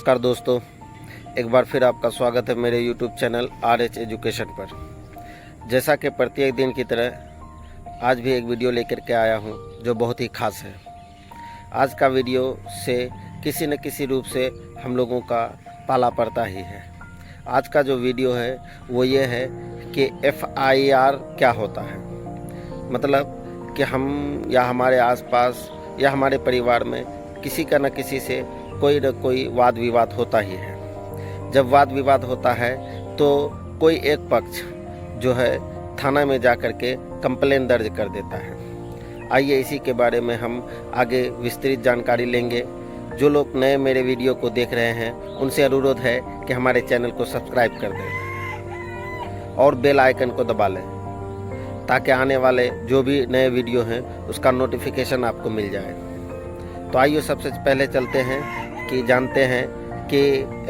नमस्कार दोस्तों, एक बार फिर आपका स्वागत है मेरे YouTube चैनल RH एजुकेशन पर। जैसा कि प्रत्येक दिन की तरह आज भी एक वीडियो लेकर के आया हूं जो बहुत ही खास है। आज का वीडियो से किसी न किसी रूप से हम लोगों का पाला पड़ता ही है। आज का जो वीडियो है वो ये है कि FIR क्या होता है। मतलब कि हम या हमारे आसपास या हमारे परिवार में किसी का न किसी से कोई न कोई वाद विवाद होता ही है। जब वाद विवाद होता है तो कोई एक पक्ष जो है थाना में जा कर के कंप्लेन दर्ज कर देता है। आइए इसी के बारे में हम आगे विस्तृत जानकारी लेंगे। जो लोग नए मेरे वीडियो को देख रहे हैं उनसे अनुरोध है कि हमारे चैनल को सब्सक्राइब कर दें और बेल आइकन को दबा लें ताकि आने वाले जो भी नए वीडियो हैं उसका नोटिफिकेशन आपको मिल जाए। तो आइए सबसे पहले चलते हैं कि जानते हैं कि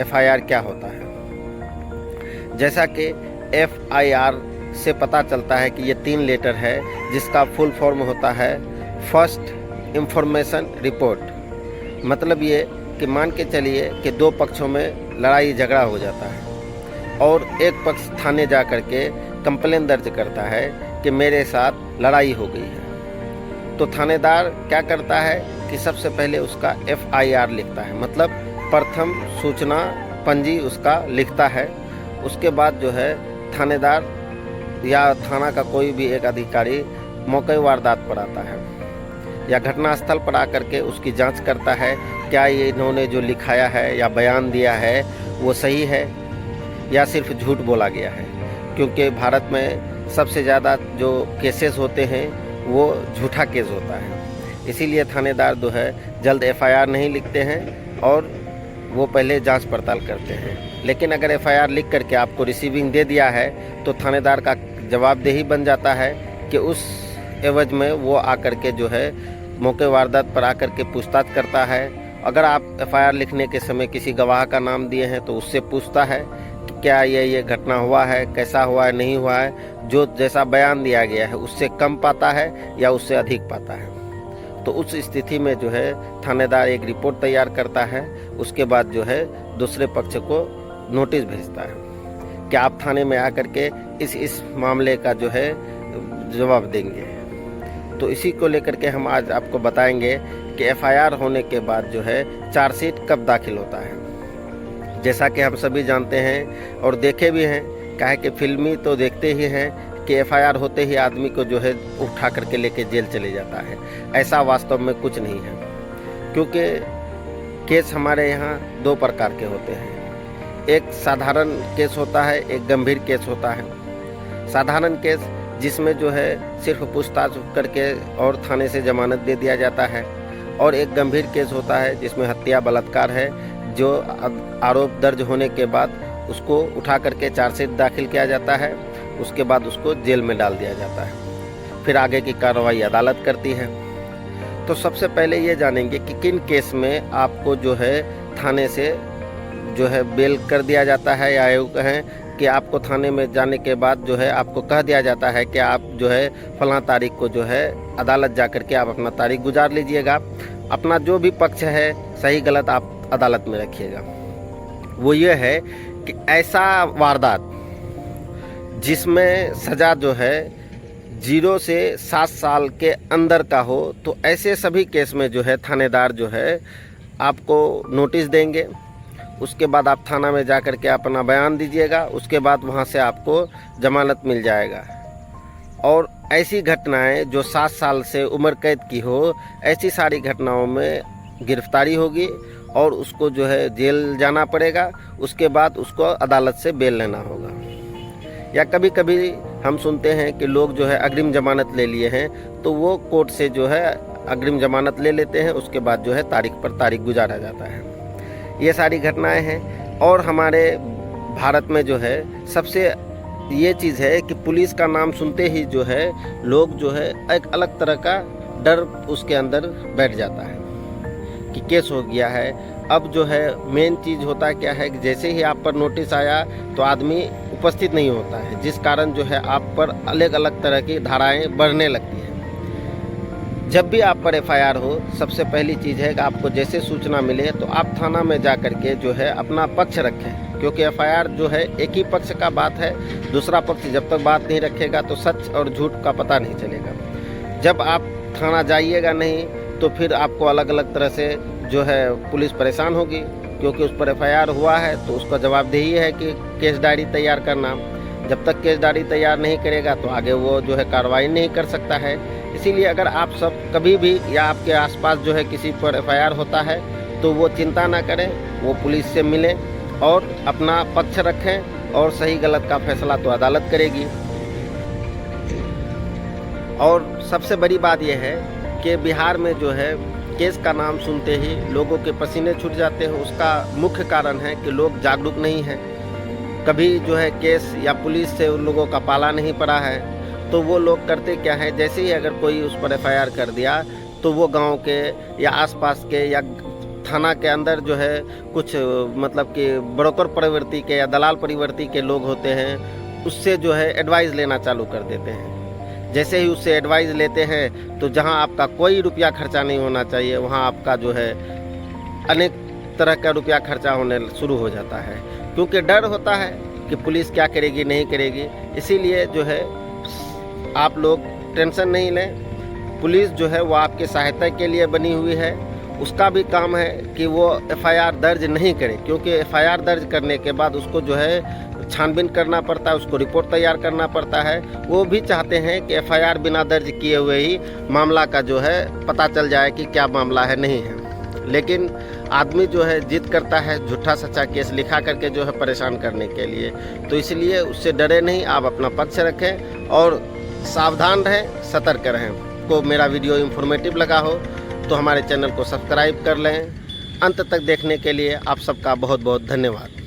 FIR क्या होता है। जैसा कि FIR से पता चलता है कि ये 3 लेटर है जिसका फुल फॉर्म होता है फर्स्ट इंफॉर्मेशन रिपोर्ट। मतलब ये कि मान के चलिए कि 2 पक्षों में लड़ाई झगड़ा हो जाता है और एक पक्ष थाने जा कर के कंप्लेन दर्ज करता है कि मेरे साथ लड़ाई हो गई है। तो थानेदार क्या करता है कि सबसे पहले उसका FIR लिखता है, मतलब प्रथम सूचना पंजी उसका लिखता है। उसके बाद जो है थानेदार या थाना का कोई भी एक अधिकारी मौके वारदात पर आता है या घटनास्थल पर आकर के उसकी जांच करता है क्या ये इन्होंने जो लिखाया है या बयान दिया है वो सही है या सिर्फ झूठ बोला गया है। क्योंकि भारत में सबसे ज़्यादा जो केसेस होते हैं वो झूठा केस होता है, इसीलिए थानेदार जो है जल्द FIR नहीं लिखते हैं और वो पहले जांच पड़ताल करते हैं। लेकिन अगर FIR लिख करके आपको रिसीविंग दे दिया है तो थानेदार का जवाबदेही बन जाता है कि उस एवज में वो आकर के जो है मौके वारदात पर आकर के पूछताछ करता है। अगर आप FIR लिखने के समय किसी गवाह का नाम दिए हैं तो उससे पूछता है कि क्या ये घटना हुआ है, कैसा हुआ है, नहीं हुआ है। जो जैसा बयान दिया गया है उससे कम पाता है या उससे अधिक पाता है तो उस स्थिति में जो है थानेदार एक रिपोर्ट तैयार करता है। उसके बाद जो है दूसरे पक्ष को नोटिस भेजता है कि आप थाने में आकर के इस मामले का जो है जवाब देंगे। तो इसी को लेकर के हम आज आपको बताएंगे कि FIR होने के बाद जो है चार्जशीट कब दाखिल होता है। जैसा कि हम सभी जानते हैं और देखे भी हैं, काहे कि फिल्मी तो देखते ही हैं कि FIR होते ही आदमी को जो है उठा करके लेके जेल चले जाता है। ऐसा वास्तव में कुछ नहीं है, क्योंकि केस हमारे यहाँ 2 प्रकार के होते हैं। एक साधारण केस होता है, एक गंभीर केस होता है। साधारण केस जिसमें जो है सिर्फ पूछताछ करके और थाने से जमानत दे दिया जाता है, और एक गंभीर केस होता है जिसमें हत्या बलात्कार है, जो आरोप दर्ज होने के बाद उसको उठा करके चार्जशीट दाखिल किया जाता है। उसके बाद उसको जेल में डाल दिया जाता है। फिर आगे की कार्रवाई अदालत करती है। तो सबसे पहले ये जानेंगे कि किन केस में आपको जो है थाने से जो है बेल कर दिया जाता है, या यूँ कहें कि आपको थाने में जाने के बाद जो है आपको कह दिया जाता है कि आप जो है फलां तारीख को जो है अदालत जा कर के आप अपना तारीख गुजार लीजिएगा। अपना जो भी पक्ष है सही गलत आप अदालत में रखिएगा। वो ये है कि ऐसा वारदात जिसमें सज़ा जो है 0 से 7 साल के अंदर का हो, तो ऐसे सभी केस में जो है थानेदार जो है आपको नोटिस देंगे। उसके बाद आप थाना में जा कर के अपना बयान दीजिएगा। उसके बाद वहाँ से आपको जमानत मिल जाएगा। और ऐसी घटनाएं जो 7 साल से उम्र कैद की हो, ऐसी सारी घटनाओं में गिरफ्तारी होगी और उसको जो है जेल जाना पड़ेगा। उसके बाद उसको अदालत से बेल लेना होगा। या कभी कभी हम सुनते हैं कि लोग जो है अग्रिम जमानत ले लिए हैं तो वो कोर्ट से जो है अग्रिम जमानत ले लेते हैं। उसके बाद जो है तारीख पर तारीख गुजारा जाता है। ये सारी घटनाएं हैं। और हमारे भारत में जो है सबसे ये चीज़ है कि पुलिस का नाम सुनते ही जो है लोग जो है एक अलग तरह का डर उसके अंदर बैठ जाता है कि केस हो गया है। अब जो है मेन चीज़ होता क्या है कि जैसे ही आप पर नोटिस आया तो आदमी उपस्थित नहीं होता है, जिस कारण जो है आप पर अलग अलग तरह की धाराएं बढ़ने लगती हैं। जब भी आप पर एफआईआर हो, सबसे पहली चीज़ है कि आपको जैसे सूचना मिले तो आप थाना में जा कर के जो है अपना पक्ष रखें, क्योंकि एफआईआर जो है एक ही पक्ष का बात है। दूसरा पक्ष जब तक बात नहीं रखेगा तो सच और झूठ का पता नहीं चलेगा। जब आप थाना जाइएगा नहीं तो फिर आपको अलग अलग तरह से जो है पुलिस परेशान होगी, क्योंकि उस पर एफआईआर हुआ है तो उसका जवाबदेही है कि केस डायरी तैयार करना। जब तक केस डायरी तैयार नहीं करेगा तो आगे वो जो है कार्रवाई नहीं कर सकता है। इसीलिए अगर आप सब कभी भी या आपके आसपास जो है किसी पर एफआईआर होता है तो वो चिंता ना करें, वो पुलिस से मिलें और अपना पक्ष रखें, और सही गलत का फैसला तो अदालत करेगी। और सबसे बड़ी बात यह है कि बिहार में जो है केस का नाम सुनते ही लोगों के पसीने छूट जाते हैं। उसका मुख्य कारण है कि लोग जागरूक नहीं हैं, कभी जो है केस या पुलिस से उन लोगों का पाला नहीं पड़ा है। तो वो लोग करते क्या है, जैसे ही अगर कोई उस पर एफआईआर कर दिया तो वो गांव के या आसपास के या थाना के अंदर जो है कुछ मतलब कि ब्रोकर प्रवृत्ति के या दलाल प्रवृत्ति के लोग होते हैं, उससे जो है एडवाइस लेना चालू कर देते हैं। जैसे ही उससे एडवाइस लेते हैं तो जहां आपका कोई रुपया खर्चा नहीं होना चाहिए, वहां आपका जो है अनेक तरह का रुपया खर्चा होने शुरू हो जाता है, क्योंकि डर होता है कि पुलिस क्या करेगी नहीं करेगी। इसीलिए जो है आप लोग टेंशन नहीं लें, पुलिस जो है वो आपकी सहायता के लिए बनी हुई है। उसका भी काम है कि वो एफआईआर दर्ज नहीं करे, क्योंकि एफआईआर दर्ज करने के बाद उसको जो है छानबीन करना पड़ता है, उसको रिपोर्ट तैयार करना पड़ता है। वो भी चाहते हैं कि एफआईआर बिना दर्ज किए हुए ही मामला का जो है पता चल जाए कि क्या मामला है नहीं है। लेकिन आदमी जो है जिद करता है झूठा सच्चा केस लिखा करके जो है परेशान करने के लिए, तो इसलिए उससे डरे नहीं, आप अपना पक्ष रखें और सावधान रहें, सतर्क रहें। को मेरा वीडियो इन्फॉर्मेटिव लगा हो तो हमारे चैनल को सब्सक्राइब कर लें। अंत तक देखने के लिए आप सबका बहुत बहुत धन्यवाद।